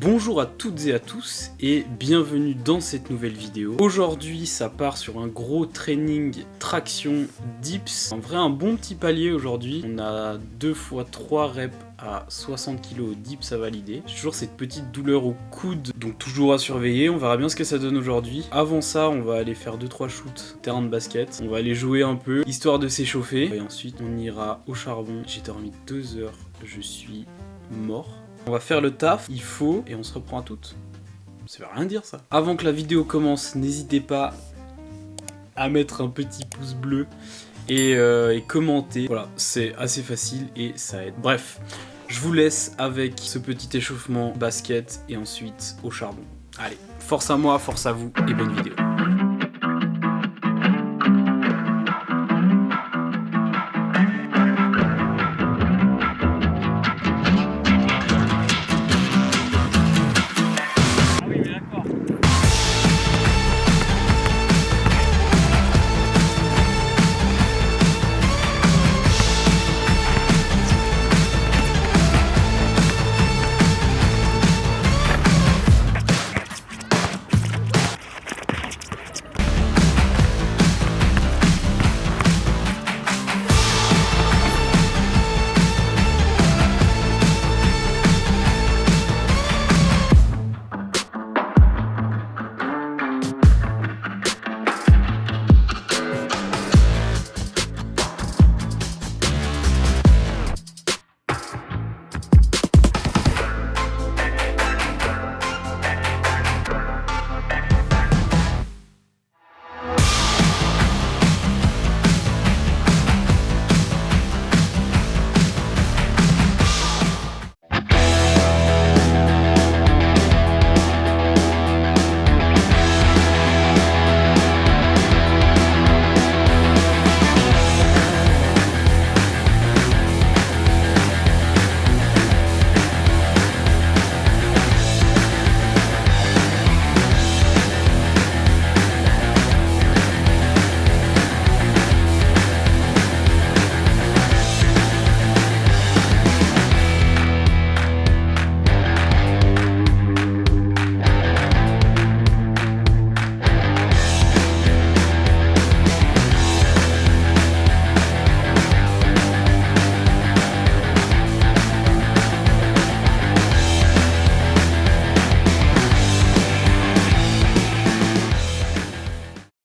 Bonjour à toutes et à tous et bienvenue dans cette nouvelle vidéo. Aujourd'hui ça part sur un gros training traction dips. En vrai un bon petit palier aujourd'hui. On a 2 x 3 reps à 60 kg dips à valider. J'ai toujours cette petite douleur au coude, donc toujours à surveiller. On verra bien ce que ça donne aujourd'hui. Avant ça on va aller faire 2-3 shoots terrain de basket. On va aller jouer un peu histoire de s'échauffer. Et ensuite on ira au charbon. J'ai dormi 2 heures, je suis mort. On va faire le taf, il faut, et on se reprend à toutes. Ça veut rien dire ça. Avant que la vidéo commence, n'hésitez pas à mettre un petit pouce bleu et commenter. Voilà, c'est assez facile et ça aide. Bref, je vous laisse avec ce petit échauffement basket et ensuite au charbon. Allez, force à moi, force à vous et bonne vidéo.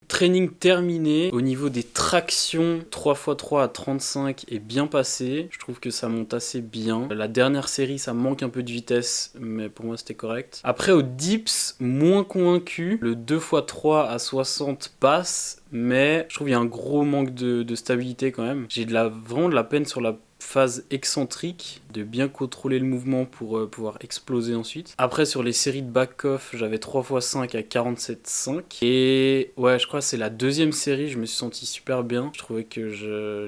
Training terminé. Au niveau des tractions, 3x3 à 35 est bien passé. Je trouve que ça monte assez bien. La dernière série, ça manque un peu de vitesse, mais pour moi c'était correct. Après au dips, moins convaincu. Le 2x3 à 60 passe, mais je trouve qu'il y a un gros manque de stabilité quand même. J'ai vraiment de la peine sur la phase excentrique, de bien contrôler le mouvement pour pouvoir exploser ensuite. Après sur les séries de back-off, j'avais 3x5 à 47,5 et ouais, je crois que c'est la deuxième série, je me suis senti super bien. Je trouvais que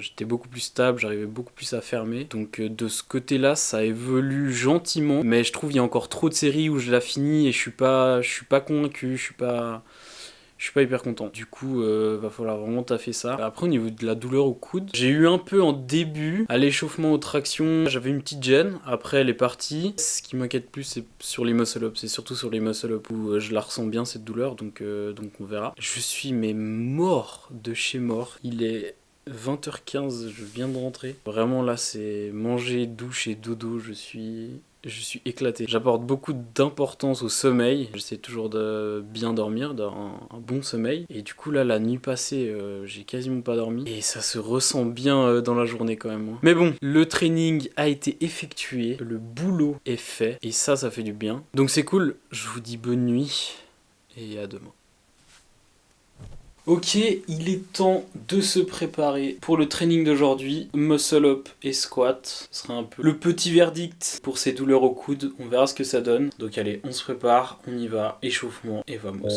j'étais beaucoup plus stable, j'arrivais beaucoup plus à fermer. Donc de ce côté-là, ça évolue gentiment, mais je trouve qu'il y a encore trop de séries où je la finis et je suis pas convaincu, je suis pas hyper content. Du coup, va falloir vraiment taffer ça. Après, au niveau de la douleur au coude, j'ai eu un peu en début, à l'échauffement aux tractions, j'avais une petite gêne. Après, elle est partie. Ce qui m'inquiète plus, c'est sur les muscle-up. C'est surtout sur les muscle-up où je la ressens bien, cette douleur. Donc on verra. Je suis mort de chez mort. Il est 20h15, je viens de rentrer. Vraiment, là, c'est manger, douche et dodo. Je suis éclaté. J'apporte beaucoup d'importance au sommeil. J'essaie toujours de bien dormir, d'avoir un bon sommeil. Et du coup là, la nuit passée, j'ai quasiment pas dormi. Et ça se ressent bien dans la journée quand même. Mais bon, le training a été effectué. Le boulot est fait. Et ça fait du bien. Donc c'est cool. Je vous dis bonne nuit. Et à demain. Ok, il est temps de se préparer pour le training d'aujourd'hui. Muscle up et squat. Ce sera un peu le petit verdict pour ces douleurs au coude. On verra ce que ça donne. Donc allez, on se prépare, on y va. Échauffement et vamos.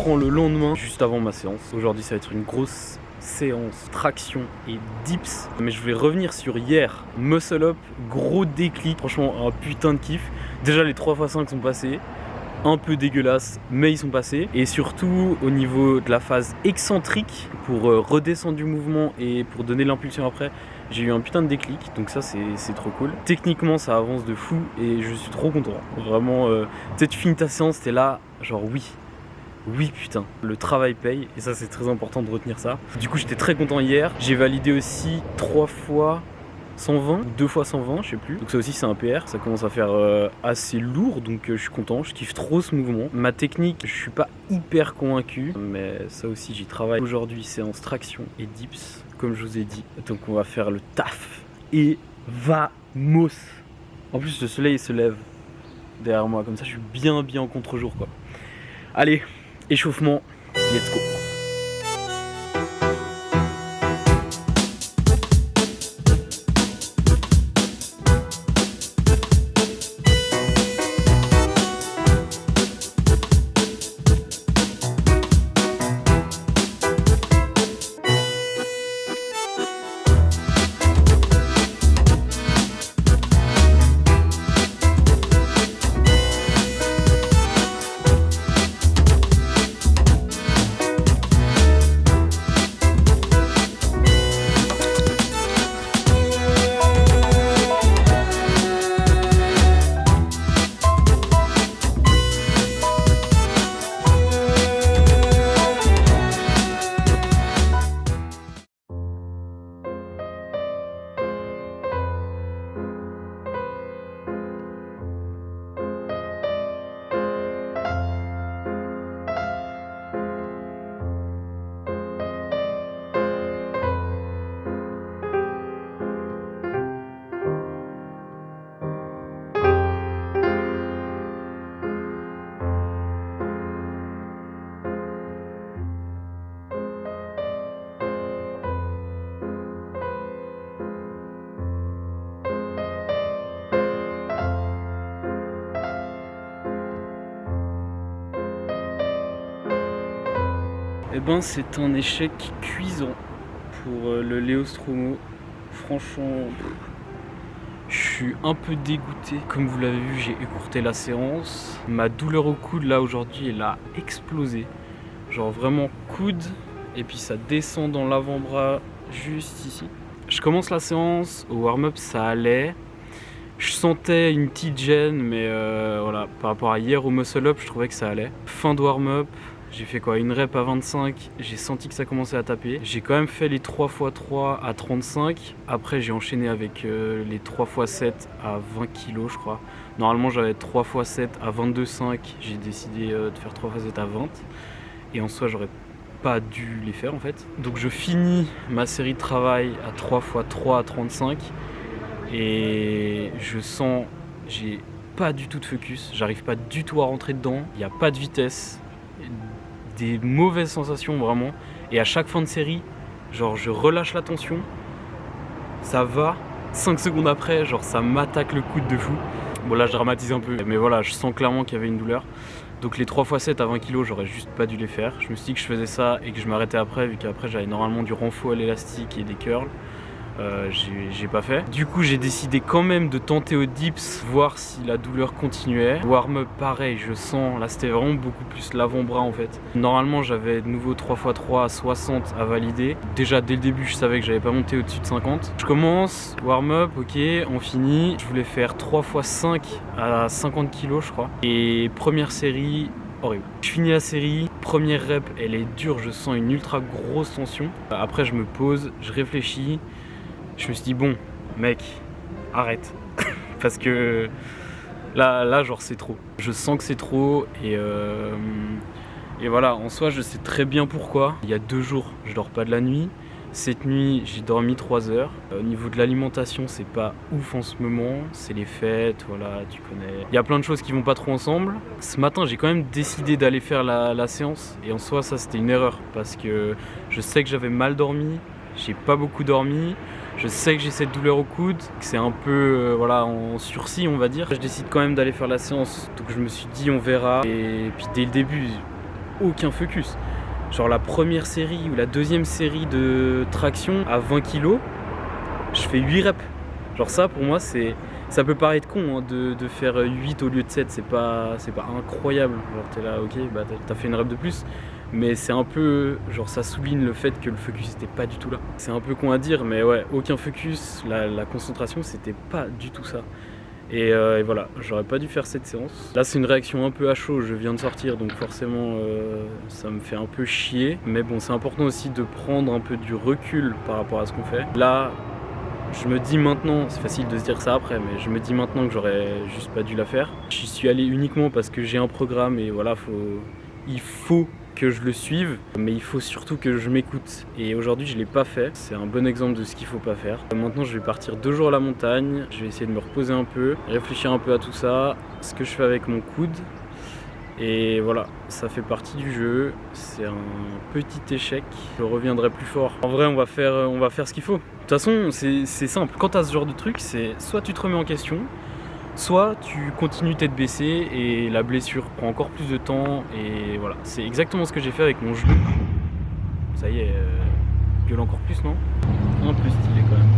reprends le lendemain, juste avant ma séance. Aujourd'hui, ça va être une grosse séance traction et dips. Mais je voulais revenir sur hier. Muscle up, gros déclic. Franchement, un putain de kiff. Déjà, les 3x5 sont passés. Un peu dégueulasse, mais ils sont passés. Et surtout au niveau de la phase excentrique, pour redescendre du mouvement et pour donner l'impulsion après, j'ai eu un putain de déclic, donc ça c'est trop cool. Techniquement ça avance de fou et je suis trop content. Vraiment, tu finis ta séance, t'es là, genre oui putain, le travail paye et ça c'est très important de retenir ça. Du coup j'étais très content hier, j'ai validé aussi 3 fois 120 ou 2 fois 120, je sais plus. Donc ça aussi c'est un PR, ça commence à faire assez lourd, donc je suis content, je kiffe trop ce mouvement. Ma technique, je suis pas hyper convaincu, mais ça aussi j'y travaille. Aujourd'hui séance traction et dips, comme je vous ai dit. Donc on va faire le taf et vamos. En plus le soleil se lève derrière moi, comme ça je suis bien en contre-jour quoi. Allez, échauffement, let's go. Eh ben c'est un échec cuisant pour le Léo Stromo. Franchement, je suis un peu dégoûté. Comme vous l'avez vu, j'ai écourté la séance. Ma douleur au coude là aujourd'hui, elle a explosé. Genre vraiment coude et puis ça descend dans l'avant-bras juste ici. Je commence la séance, au warm-up ça allait. Je sentais une petite gêne, mais voilà, par rapport à hier au muscle-up, je trouvais que ça allait. Fin de warm-up, j'ai fait quoi, une rep à 25, j'ai senti que ça commençait à taper. J'ai quand même fait les 3x3 à 35. Après j'ai enchaîné avec les 3x7 à 20 kg je crois. Normalement j'avais 3x7 à 22,5, j'ai décidé de faire 3x7 à 20. Et en soi j'aurais pas dû les faire en fait. Donc je finis ma série de travail à 3x3 à 35. Et je sens, j'ai pas du tout de focus, j'arrive pas du tout à rentrer dedans, il n'y a pas de vitesse, des mauvaises sensations vraiment. Et à chaque fin de série, genre je relâche la tension, ça va, 5 secondes après, genre ça m'attaque le coude de fou. Bon là je dramatise un peu, mais voilà, je sens clairement qu'il y avait une douleur. Donc les 3x7 à 20 kg, j'aurais juste pas dû les faire. Je me suis dit que je faisais ça et que je m'arrêtais après, vu qu'après j'avais normalement du renfort à l'élastique et des curls. J'ai pas fait. Du coup j'ai décidé quand même de tenter au dips, voir si la douleur continuait. Warm-up pareil, je sens, là c'était vraiment beaucoup plus l'avant-bras en fait. Normalement j'avais de nouveau 3x3 à 60 à valider. Déjà dès le début je savais que j'avais pas monté au-dessus de 50. Je commence, warm-up, ok, on finit. Je voulais faire 3x5 à 50 kg je crois. Et première série, horrible. Je finis la série, première rep, elle est dure, je sens une ultra grosse tension. Après je me pose, je réfléchis. Je me suis dit bon mec, arrête. Parce que là genre c'est trop. Je sens que c'est trop et voilà, en soi je sais très bien pourquoi. Il y a 2 jours je dors pas de la nuit. Cette nuit j'ai dormi 3 heures. Au niveau de l'alimentation c'est pas ouf en ce moment. C'est les fêtes, voilà, tu connais. Il y a plein de choses qui vont pas trop ensemble. Ce matin j'ai quand même décidé d'aller faire la séance. Et en soi ça c'était une erreur. Parce que je sais que j'avais mal dormi. J'ai pas beaucoup dormi. Je sais que j'ai cette douleur au coude, que c'est un peu voilà, en sursis on va dire. Je décide quand même d'aller faire la séance, donc je me suis dit on verra. Et puis dès le début, aucun focus. Genre la première série ou la deuxième série de traction à 20 kg, je fais 8 reps. Genre ça pour moi ça peut paraître con hein, de faire 8 au lieu de 7, c'est pas incroyable. Genre t'es là, ok, bah t'as fait une rep de plus. Mais c'est un peu, genre ça souligne le fait que le focus était pas du tout là. C'est un peu con à dire, mais ouais, aucun focus, la concentration c'était pas du tout ça. Et voilà, j'aurais pas dû faire cette séance. Là c'est une réaction un peu à chaud, je viens de sortir donc forcément ça me fait un peu chier. Mais bon, c'est important aussi de prendre un peu du recul par rapport à ce qu'on fait. Là, je me dis maintenant, c'est facile de se dire ça après, mais je me dis maintenant que j'aurais juste pas dû la faire. J'y suis allé uniquement parce que j'ai un programme et voilà, il faut que je le suive, mais il faut surtout que je m'écoute. Et aujourd'hui, je l'ai pas fait. C'est un bon exemple de ce qu'il faut pas faire. Maintenant, je vais partir 2 jours à la montagne. Je vais essayer de me reposer un peu, réfléchir un peu à tout ça, ce que je fais avec mon coude. Et voilà, ça fait partie du jeu. C'est un petit échec. Je reviendrai plus fort. En vrai, on va faire ce qu'il faut. De toute façon, c'est simple. Quand t'as ce genre de truc, c'est soit tu te remets en question, soit tu continues tête baissée et la blessure prend encore plus de temps. Et voilà, c'est exactement ce que j'ai fait avec mon genou. Ça y est, gueule encore plus, non? Un peu stylé quand même.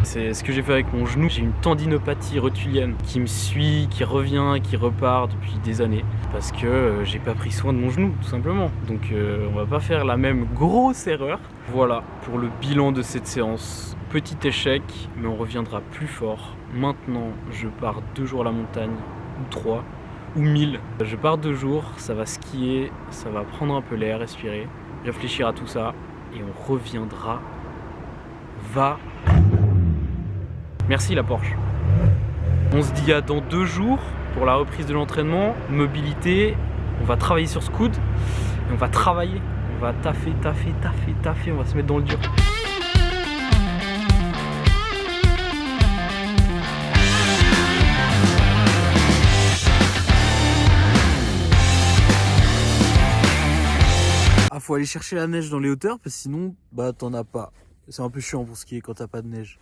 C'est ce que j'ai fait avec mon genou. J'ai une tendinopathie rotulienne qui me suit, qui revient, qui repart depuis des années. Parce que j'ai pas pris soin de mon genou, tout simplement. Donc on va pas faire la même grosse erreur. Voilà pour le bilan de cette séance. Petit échec, mais on reviendra plus fort. Maintenant, je pars 2 jours à la montagne, ou 3, ou 1000. Je pars 2 jours, ça va skier, ça va prendre un peu l'air, respirer, réfléchir à tout ça, et on reviendra. Merci la Porsche. On se dit à dans 2 jours pour la reprise de l'entraînement, mobilité, on va travailler sur ce coude, et on va travailler, on va taffer, on va se mettre dans le dur. Faut aller chercher la neige dans les hauteurs parce que sinon bah t'en as pas. C'est un peu chiant pour skier quand t'as pas de neige.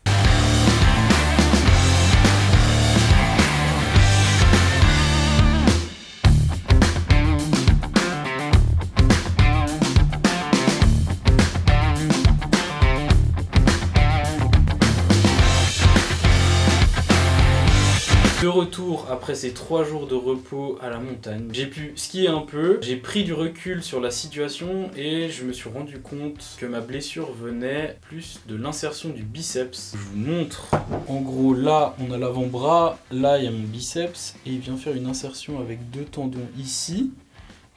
De retour après ces 3 jours de repos à la montagne, j'ai pu skier un peu, j'ai pris du recul sur la situation et je me suis rendu compte que ma blessure venait plus de l'insertion du biceps. Je vous montre, en gros là on a l'avant-bras, là il y a mon biceps et il vient faire une insertion avec 2 tendons ici.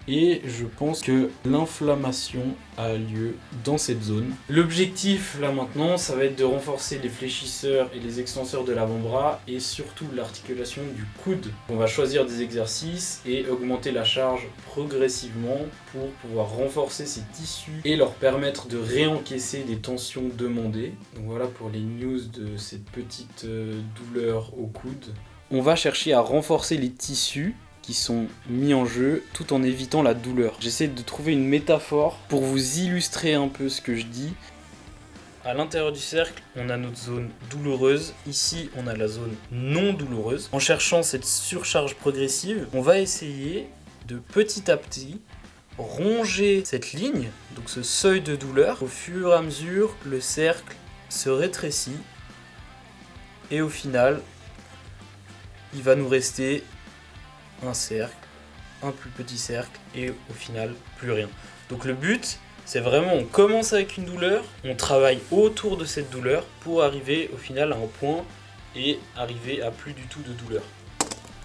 Et je pense que l'inflammation a lieu dans cette zone. L'objectif là maintenant, ça va être de renforcer les fléchisseurs et les extenseurs de l'avant-bras et surtout l'articulation du coude. On va choisir des exercices et augmenter la charge progressivement pour pouvoir renforcer ces tissus et leur permettre de réencaisser des tensions demandées. Donc voilà pour les news de cette petite douleur au coude. On va chercher à renforcer les tissus qui sont mis en jeu tout en évitant la douleur. J'essaie de trouver une métaphore pour vous illustrer un peu ce que je dis. À l'intérieur du cercle, on a notre zone douloureuse. Ici, on a la zone non douloureuse. En cherchant cette surcharge progressive, on va essayer de petit à petit ronger cette ligne, donc ce seuil de douleur. Au fur et à mesure, le cercle se rétrécit et au final, il va nous rester un cercle, un plus petit cercle et au final plus rien. Donc le but c'est vraiment on commence avec une douleur, on travaille autour de cette douleur pour arriver au final à un point et arriver à plus du tout de douleur.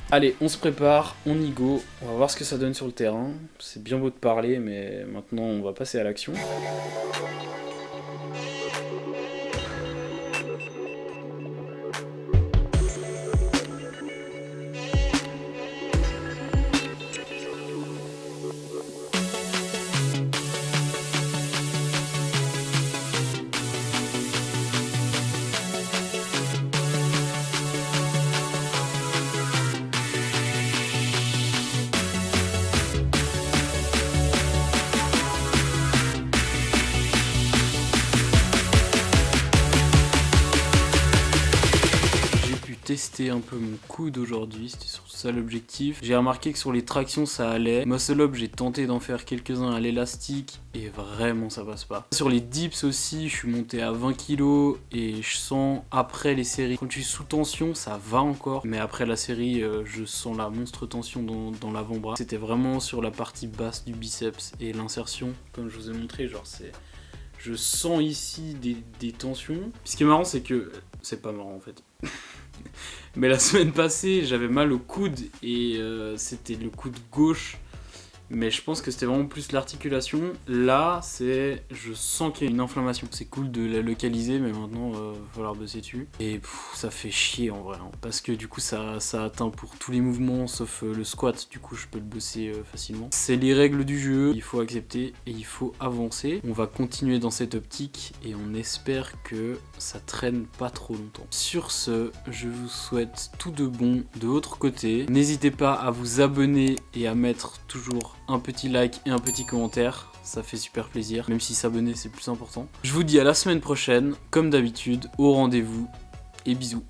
Allez, on se prépare, on y go, on va voir ce que ça donne sur le terrain. C'est bien beau de parler mais maintenant on va passer à l'action. tester un peu mon coude aujourd'hui, c'était surtout ça l'objectif. J'ai remarqué que sur les tractions ça allait. Muscle up, j'ai tenté d'en faire quelques-uns à l'élastique et vraiment ça passe pas. Sur les dips aussi, je suis monté à 20 kg et je sens après les séries, quand je suis sous tension ça va encore, mais après la série je sens la monstre tension dans l'avant-bras. C'était vraiment sur la partie basse du biceps et l'insertion, comme je vous ai montré, genre c'est... Je sens ici des tensions. Ce qui est marrant, c'est que... C'est pas marrant en fait. Mais la semaine passée, j'avais mal au coude et c'était le coude gauche. Mais je pense que c'était vraiment plus l'articulation. Là, je sens qu'il y a une inflammation. C'est cool de la localiser, mais maintenant, il va falloir bosser dessus. Et ça fait chier en vrai. Hein, parce que du coup, ça atteint pour tous les mouvements, sauf le squat. Du coup, je peux le bosser facilement. C'est les règles du jeu. Il faut accepter et il faut avancer. On va continuer dans cette optique et on espère que ça traîne pas trop longtemps. Sur ce, je vous souhaite tout de bon de l'autre côté. N'hésitez pas à vous abonner et à mettre toujours un petit like et un petit commentaire, ça fait super plaisir, même si s'abonner c'est plus important. Je vous dis à la semaine prochaine, comme d'habitude, au rendez-vous et bisous.